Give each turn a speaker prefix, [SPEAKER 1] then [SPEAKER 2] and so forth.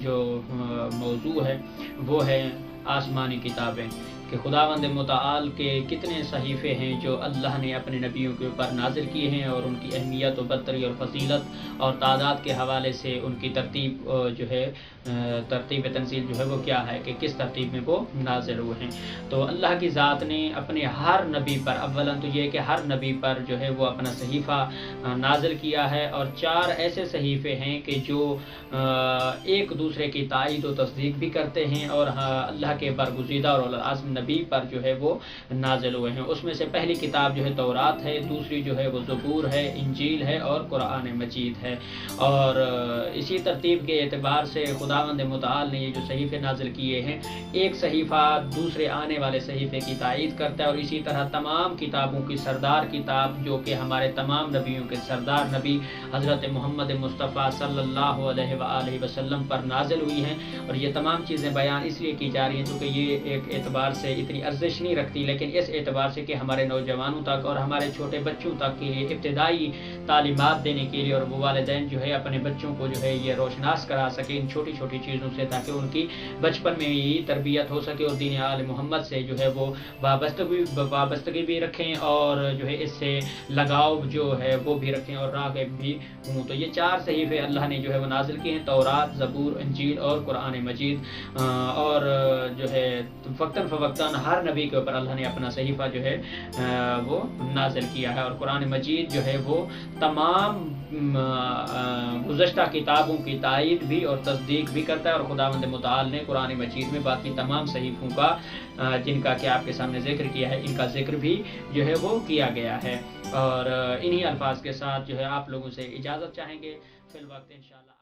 [SPEAKER 1] جو موضوع ہے وہ ہے آسمانی کتابیں، کہ خداوند متعال کے کتنے صحیفے ہیں جو اللہ نے اپنے نبیوں کے اوپر نازل کیے ہیں، اور ان کی اہمیت و برتری اور فضیلت اور تعداد کے حوالے سے ان کی ترتیب جو ہے ترتیب تنزیل جو ہے وہ کیا ہے، کہ کس ترتیب میں وہ نازل ہوئے ہیں۔ تو اللہ کی ذات نے اپنے ہر نبی پر، اولاً تو یہ کہ ہر نبی پر جو ہے وہ اپنا صحیفہ نازل کیا ہے، اور 4 ایسے صحیفے ہیں کہ جو ایک دوسرے کی تائید و تصدیق بھی کرتے ہیں، اور اللہ کے برگزیدہ اور اولو العزم نبی پر جو ہے وہ نازل ہوئے ہیں۔ اس میں سے پہلی کتاب جو ہے تورات ہے، دوسری جو ہے وہ زبور ہے، انجیل ہے، اور قرآن مجید ہے۔ اور اسی ترتیب کے اعتبار سے خداوند متعال نے یہ جو صحیفے نازل کیے ہیں، ایک صحیفہ دوسرے آنے والے صحیفے کی تائید کرتا ہے، اور اسی طرح تمام کتابوں کی سردار کتاب جو کہ ہمارے تمام نبیوں کے سردار نبی حضرت محمد مصطفیٰ صلی اللہ علیہ وآلہ وسلم پر نازل ہوئی ہیں۔ اور یہ تمام چیزیں بیان اس لیے کی جا رہی ہیں کیونکہ یہ ایک اعتبار سے اتنی ارزش نہیں رکھتی، لیکن اس اعتبار سے کہ ہمارے نوجوانوں تک اور ہمارے چھوٹے بچوں تک کے لیے ابتدائی تعلیمات دینے کے لیے، اور وہ والدین جو ہے اپنے بچوں کو جو ہے یہ روشناس کرا سکے ان چھوٹی چھوٹی چیزوں سے، تاکہ ان کی بچپن میں ہی تربیت ہو سکے، اور دین آل محمد سے جو ہے وہ وابستگی بھی رکھیں، اور جو ہے اس سے لگاؤ جو ہے وہ بھی رکھیں، اور راغب بھی ہوں۔ تو یہ 4 صحیفے اللہ نے جو ہے وہ نازل کیے ہیں، تورات، زبور، انجیل اور قرآن مجید۔ اور جو ہے وقتاً فوقتاً ہر نبی کے اوپر اللہ نے اپنا صحیفہ جو ہے وہ نازل کیا ہے، اور قرآن مجید جو ہے وہ تمام گزشتہ کتابوں کی تائید بھی اور تصدیق بھی کرتا ہے، اور خداوند متعال نے قرآن مجید میں باقی تمام صحیفوں کا جن کا کہ آپ کے سامنے ذکر کیا ہے، ان کا ذکر بھی جو ہے وہ کیا گیا ہے۔ اور انہی الفاظ کے ساتھ جو ہے آپ لوگوں سے اجازت چاہیں گے فی الوقت انشاءاللہ۔